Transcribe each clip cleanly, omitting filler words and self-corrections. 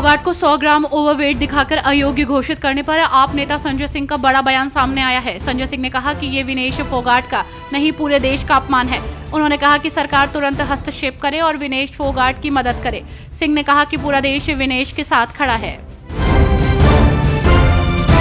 फोगाट को 100 ग्राम ओवरवेट दिखाकर अयोग्य घोषित करने पर आप नेता संजय सिंह का बड़ा बयान सामने आया है। संजय सिंह ने कहा कि ये विनेश फोगाट का नहीं पूरे देश का अपमान है। उन्होंने कहा कि सरकार तुरंत हस्तक्षेप करे और विनेश फोगाट की मदद करे। सिंह ने कहा कि पूरा देश विनेश के साथ खड़ा है।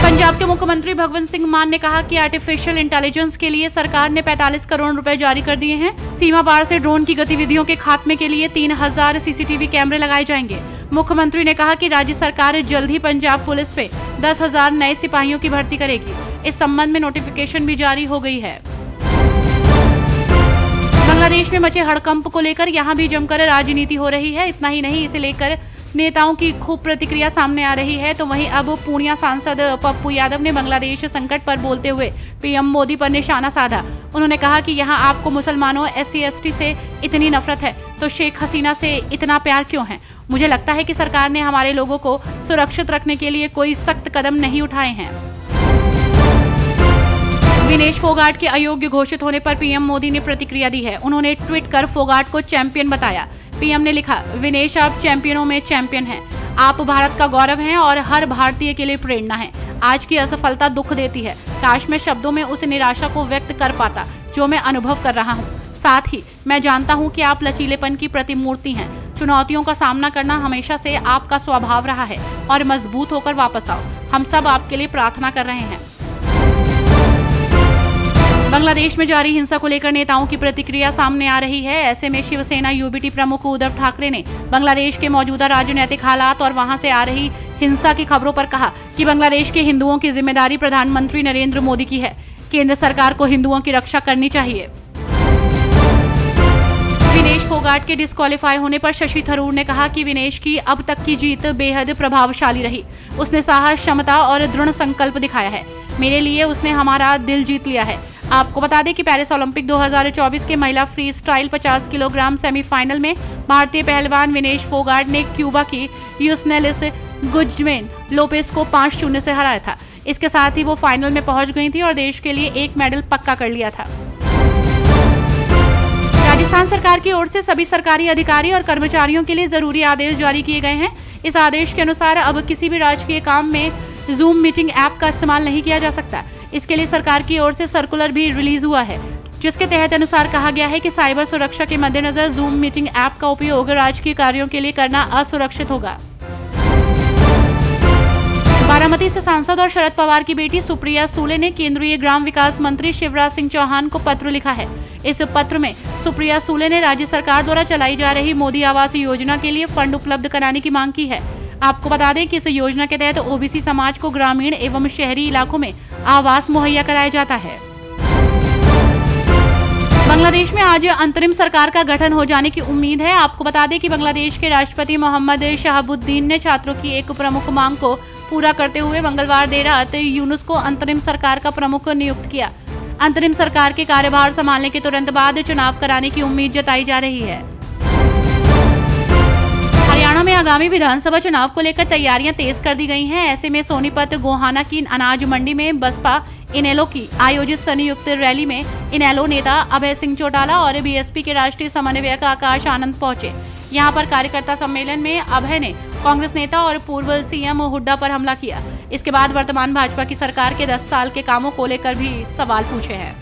पंजाब के मुख्यमंत्री भगवंत सिंह मान ने कहा कि आर्टिफिशियल इंटेलिजेंस के लिए सरकार ने 45 करोड़ रुपए जारी कर दिए हैं। सीमा पार से ड्रोन की गतिविधियों के खात्मे के लिए 3000 सीसीटीवी कैमरे लगाए जाएंगे। मुख्यमंत्री ने कहा कि राज्य सरकार जल्द ही पंजाब पुलिस में 10,000 नए सिपाहियों की भर्ती करेगी। इस संबंध में नोटिफिकेशन भी जारी हो गई है। बांग्लादेश में मचे हड़कंप को लेकर यहां भी जमकर राजनीति हो रही है। इतना ही नहीं, इसे लेकर नेताओं की खूब प्रतिक्रिया सामने आ रही है। तो वहीं अब पूर्णिया सांसद पप्पू यादव ने बांग्लादेश संकट पर बोलते हुए पीएम मोदी पर निशाना साधा। उन्होंने कहा कि यहां आपको मुसलमानों, SC/ST से इतनी नफरत है तो शेख हसीना से इतना प्यार क्यों है? मुझे लगता है कि सरकार ने हमारे लोगों को सुरक्षित रखने के लिए कोई सख्त कदम नहीं उठाए हैं। विनेश फोगाट के अयोग्य घोषित होने पर पीएम मोदी ने प्रतिक्रिया दी है। उन्होंने ट्वीट कर फोगाट को चैंपियन बताया। पीएम ने लिखा, विनेश आप चैंपियनों में चैंपियन हैं। आप भारत का गौरव हैं और हर भारतीय के लिए प्रेरणा हैं। आज की असफलता दुख देती है। काश मैं शब्दों में उस निराशा को व्यक्त कर पाता जो मैं अनुभव कर रहा हूँ। साथ ही मैं जानता हूँ कि आप लचीलेपन की प्रतिमूर्ति हैं। चुनौतियों का सामना करना हमेशा से आपका स्वभाव रहा है और मजबूत होकर वापस आओ। हम सब आपके लिए प्रार्थना कर रहे हैं। बांग्लादेश में जारी हिंसा को लेकर नेताओं की प्रतिक्रिया सामने आ रही है। ऐसे में शिवसेना UBT प्रमुख उद्धव ठाकरे ने बांग्लादेश के मौजूदा राजनीतिक हालात और वहां से आ रही हिंसा की खबरों पर कहा कि बांग्लादेश के हिंदुओं की जिम्मेदारी प्रधानमंत्री नरेंद्र मोदी की है। केंद्र सरकार को हिंदुओं की रक्षा करनी चाहिए। विनेश फोगाट के डिस्क्वालीफाई होने पर शशि थरूर ने कहा कि विनेश की अब तक की जीत बेहद प्रभावशाली रही। उसने साहस, क्षमता और दृढ़ संकल्प दिखाया है। मेरे लिए उसने हमारा दिल जीत लिया है। आपको बता दें कि पेरिस ओलंपिक 2024 के महिला फ्री स्टाइल 50 किलोग्राम सेमीफाइनल में भारतीय पहलवान विनेश फोगाट ने क्यूबा की यूसनेलिस गुजमेन लोपेस को 5-0 से हराया था। इसके साथ ही वो फाइनल में पहुंच गई थी और देश के लिए एक मेडल पक्का कर लिया था। राजस्थान सरकार की ओर से सभी सरकारी अधिकारी और कर्मचारियों के लिए जरूरी आदेश जारी किए गए हैं। इस आदेश के अनुसार अब किसी भी राजकीय काम में जूम मीटिंग ऐप का इस्तेमाल नहीं किया जा सकता। इसके लिए सरकार की ओर से सर्कुलर भी रिलीज हुआ है, जिसके तहत अनुसार कहा गया है कि साइबर सुरक्षा के मद्देनजर जूम मीटिंग ऐप का उपयोग राजकीय कार्यों के लिए करना असुरक्षित होगा। बारामती से सांसद और शरद पवार की बेटी सुप्रिया सूले ने केंद्रीय ग्राम विकास मंत्री शिवराज सिंह चौहान को पत्र लिखा है। इस पत्र में सुप्रिया सूले ने राज्य सरकार द्वारा चलाई जा रही मोदी आवास योजना के लिए फंड उपलब्ध कराने की मांग की है। आपको बता दें कि इस योजना के तहत OBC समाज को ग्रामीण एवं शहरी इलाकों में आवास मुहैया कराया जाता है। बांग्लादेश में आज अंतरिम सरकार का गठन हो जाने की उम्मीद है। आपको बता दें कि बांग्लादेश के राष्ट्रपति मोहम्मद शहाबुद्दीन ने छात्रों की एक प्रमुख मांग को पूरा करते हुए मंगलवार देर रात यूनुस को अंतरिम सरकार का प्रमुख नियुक्त किया। अंतरिम सरकार के कार्यभार संभालने के तुरंत बाद चुनाव कराने की उम्मीद जताई जा रही है। हरियाणा में आगामी विधानसभा चुनाव को लेकर तैयारियां तेज कर दी गई हैं। ऐसे में सोनीपत गोहाना की अनाज मंडी में बसपा इनेलो की आयोजित संयुक्त रैली में इनेलो नेता अभय सिंह चौटाला और BSP के राष्ट्रीय समन्वयक आकाश आनंद पहुंचे। यहां पर कार्यकर्ता सम्मेलन में अभय ने कांग्रेस नेता और पूर्व CM हुड्डा पर हमला किया। इसके बाद वर्तमान भाजपा की सरकार के 10 साल के कामों को लेकर भी सवाल पूछे हैं।